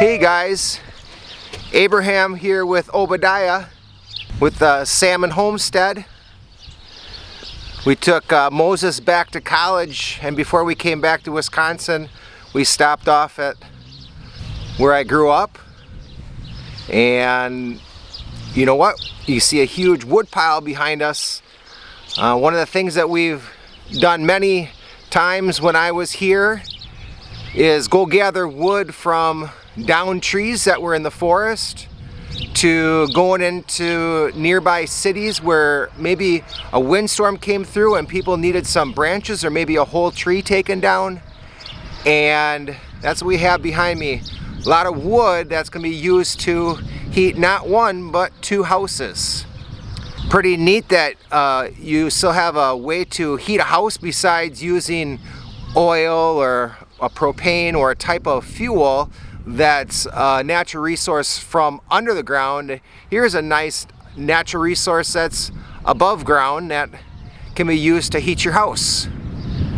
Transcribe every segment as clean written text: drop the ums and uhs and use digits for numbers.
Hey guys, Abraham here with Obadiah with Salmon Homestead. We took Moses back to college, and before we came back to Wisconsin, we stopped off at where I grew up. And you know what? You see a huge wood pile behind us. One of the things that we've done many times when I was here is go gather wood from downed trees that were in the forest, to going into nearby cities where maybe a windstorm came through and people needed some branches or maybe a whole tree taken down. And that's what we have behind me. A lot of wood that's going to be used to heat not one but two houses. Pretty neat that you still have a way to heat a house besides using oil or a propane or a type of fuel that's a natural resource from under the ground. Here's a nice natural resource that's above ground that can be used to heat your house.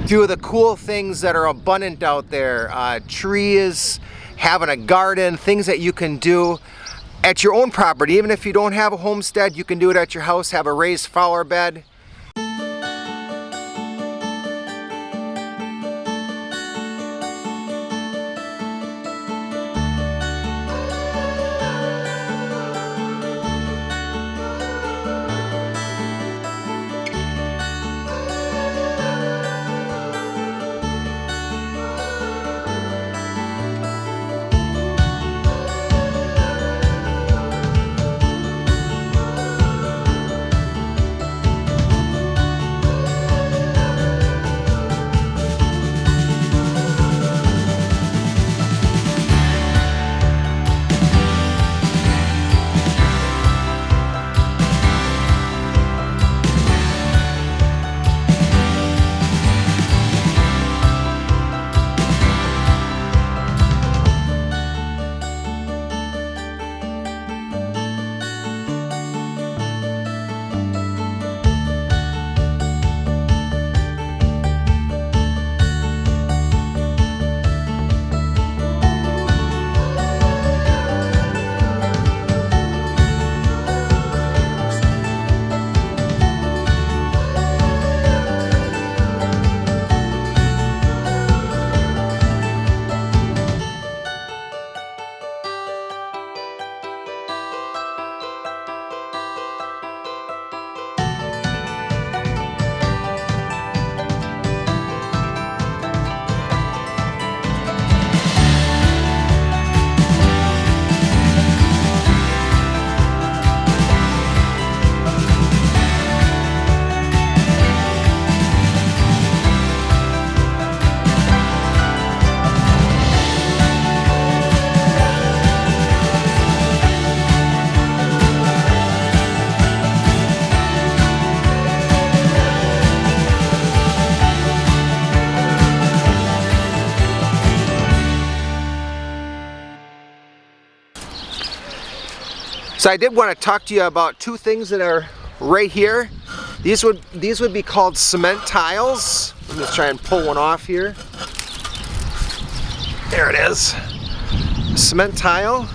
A few of the cool things that are abundant out there, trees, having a garden, things that you can do at your own property. Even if you don't have a homestead, you can do it at your house, have a raised flower bed. So I did want to talk to you about two things that are right here. These would be called cement tiles. Let me just try and pull one off here. There it is. Cement tile.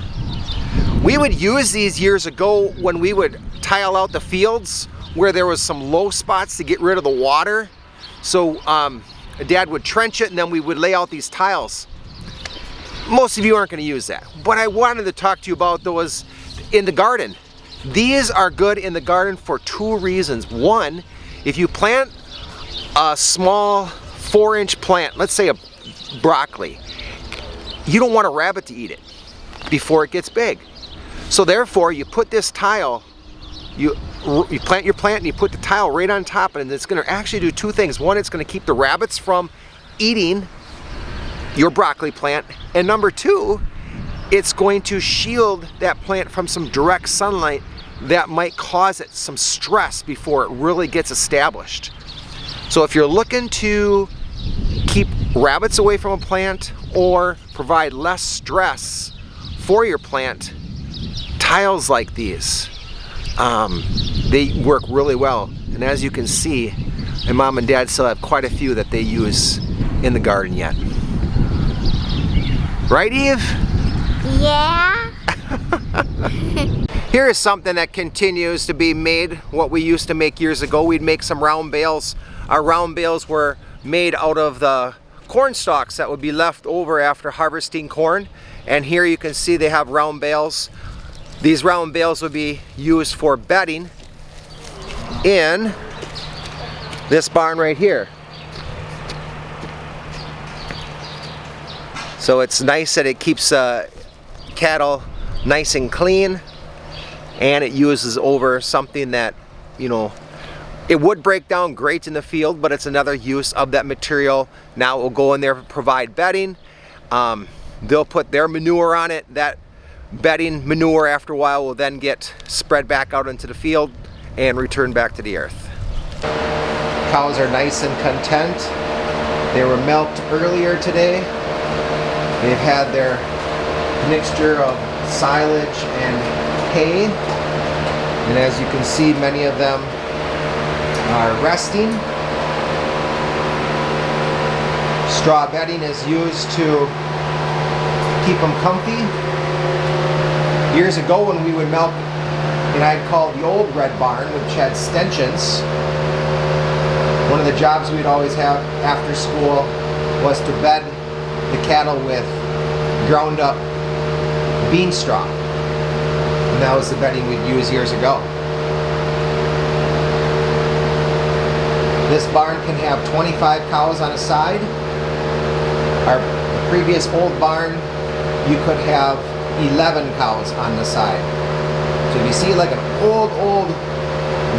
We would use these years ago when we would tile out the fields where there was some low spots to get rid of the water. So Dad would trench it and then we would lay out these tiles. Most of you aren't going to use that. What I wanted to talk to you about though is in the garden. These are good in the garden for two reasons. One, if you plant a small 4-inch plant, let's say a broccoli, you don't want a rabbit to eat it before it gets big. So therefore, you put this tile, you plant your plant and you put the tile right on top, and it's going to actually do two things. One, it's going to keep the rabbits from eating your broccoli plant, and number two, it's going to shield that plant from some direct sunlight that might cause it some stress before it really gets established. So if you're looking to keep rabbits away from a plant or provide less stress for your plant, tiles like these, they work really well. And as you can see, my mom and dad still have quite a few that they use in the garden yet. Right, Eve? Yeah. Here is something that continues to be made, what we used to make years ago. We'd make some round bales. Our round bales were made out of the corn stalks that would be left over after harvesting corn. And here you can see they have round bales. These round bales would be used for bedding in this barn right here. So it's nice that it keeps cattle nice and clean, and it uses over something that, you know, it would break down great in the field, but it's another use of that material. Now it will go in there and provide bedding. They'll put their manure on it. That bedding manure after a while will then get spread back out into the field and return back to the earth. Cows are nice and content. They were milked earlier today. They've had their mixture of silage and hay, and as you can see, many of them are resting. Straw bedding is used to keep them comfy. Years ago when we would milk, and I'd call the old red barn, which had stanchions, one of the jobs we'd always have after school was to bed the cattle with ground up bean straw. And that was the bedding we'd use years ago. This barn can have 25 cows on a side. Our previous old barn, you could have 11 cows on the side. So if you see like an old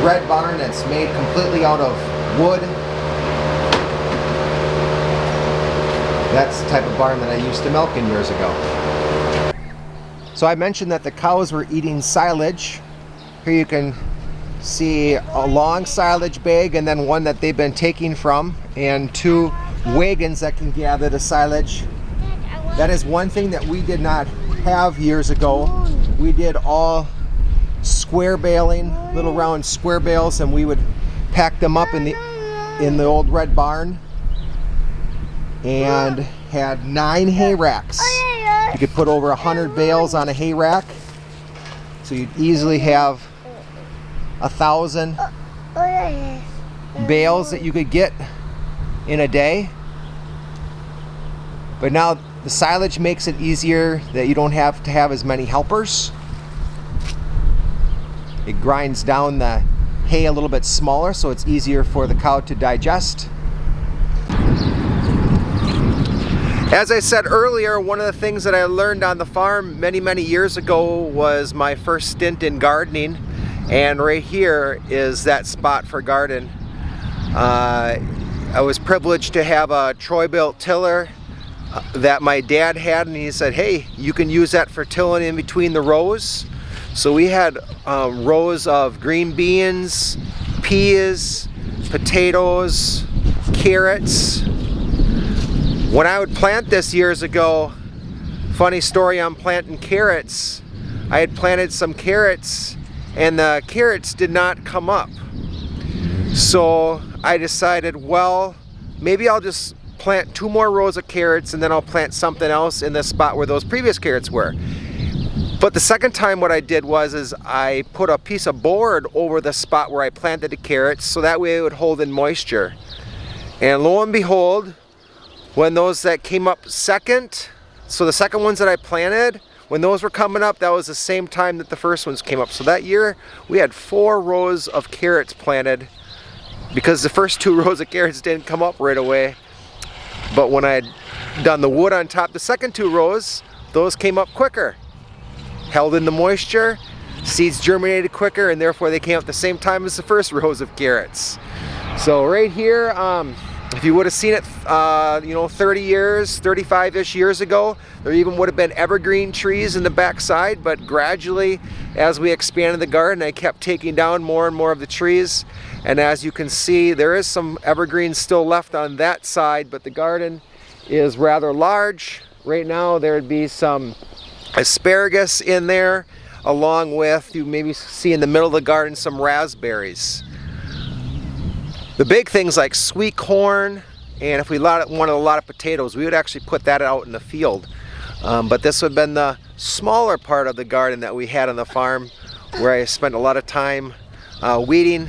red barn that's made completely out of wood, that's the type of barn that I used to milk in years ago. So I mentioned that the cows were eating silage. Here you can see a long silage bag and then one that they've been taking from, and 2 wagons that can gather the silage. That is one thing that we did not have years ago. We did all square baling, little round square bales, and we would pack them up in the old red barn, and had 9 hay racks. You could put over 100 bales on a hay rack, so you'd easily have 1,000 bales that you could get in a day. But now the silage makes it easier that you don't have to have as many helpers. It grinds down the hay a little bit smaller, so it's easier for the cow to digest. As I said earlier, one of the things that I learned on the farm many years ago was my first stint in gardening, and right here is that spot for garden. I was privileged to have a Troy-built tiller that my dad had, and he said, hey, you can use that for tilling in between the rows. So we had rows of green beans, peas, potatoes, carrots. When I would plant this years ago, funny story on planting carrots, I had planted some carrots and the carrots did not come up. So I decided, well, maybe I'll just plant 2 more rows of carrots and then I'll plant something else in the spot where those previous carrots were. But the second time what I did was I put a piece of board over the spot where I planted the carrots, so that way it would hold in moisture. And lo and behold, when those that came up second, so the second ones that I planted, when those were coming up, that was the same time that the first ones came up. So that year we had 4 rows of carrots planted because the first 2 rows of carrots didn't come up right away. But when I had done the wood on top, the second 2 rows, those came up quicker. Held in the moisture, seeds germinated quicker, and therefore they came up at the same time as the first rows of carrots. So right here, if you would have seen it, 30 years, 35-ish years ago, there even would have been evergreen trees in the backside, but gradually, as we expanded the garden, I kept taking down more and more of the trees. And as you can see, there is some evergreens still left on that side, but the garden is rather large. Right now, there would be some asparagus in there, along with, you maybe see in the middle of the garden, some raspberries. The big things like sweet corn, and if we wanted a lot of potatoes, we would actually put that out in the field. But this would have been the smaller part of the garden that we had on the farm, where I spent a lot of time weeding,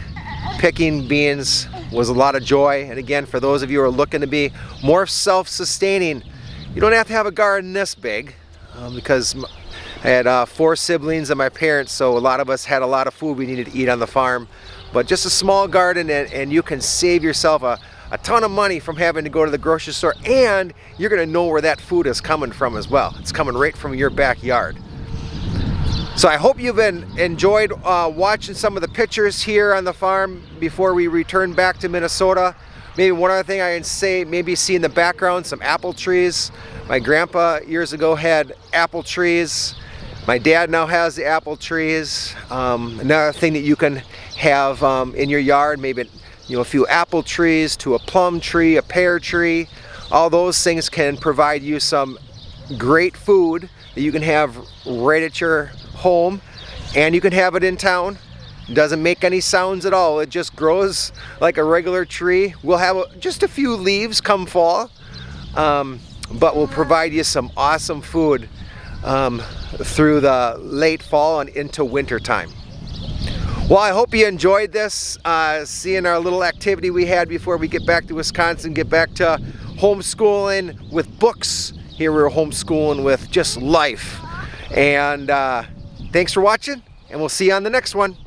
picking beans. Was a lot of joy. And again, for those of you who are looking to be more self-sustaining, you don't have to have a garden this big, because I had 4 siblings and my parents, so a lot of us had a lot of food we needed to eat on the farm. But just a small garden, and you can save yourself a ton of money from having to go to the grocery store, and you're going to know where that food is coming from as well. It's coming right from your backyard. So I hope you've enjoyed watching some of the pictures here on the farm before we return back to Minnesota. Maybe one other thing I can say, maybe see in the background some apple trees. My grandpa years ago had apple trees. My dad now has the apple trees. Another thing that you can have in your yard, maybe a few apple trees to a plum tree, a pear tree. All those things can provide you some great food that you can have right at your home, and you can have it in town. It doesn't make any sounds at all. It just grows like a regular tree. We'll have just a few leaves come fall, but we'll provide you some awesome food through the late fall and into winter time. Well, I hope you enjoyed this, seeing our little activity we had before we get back to Wisconsin, get back to homeschooling with books. Here we're homeschooling with just life. And thanks for watching, and we'll see you on the next one.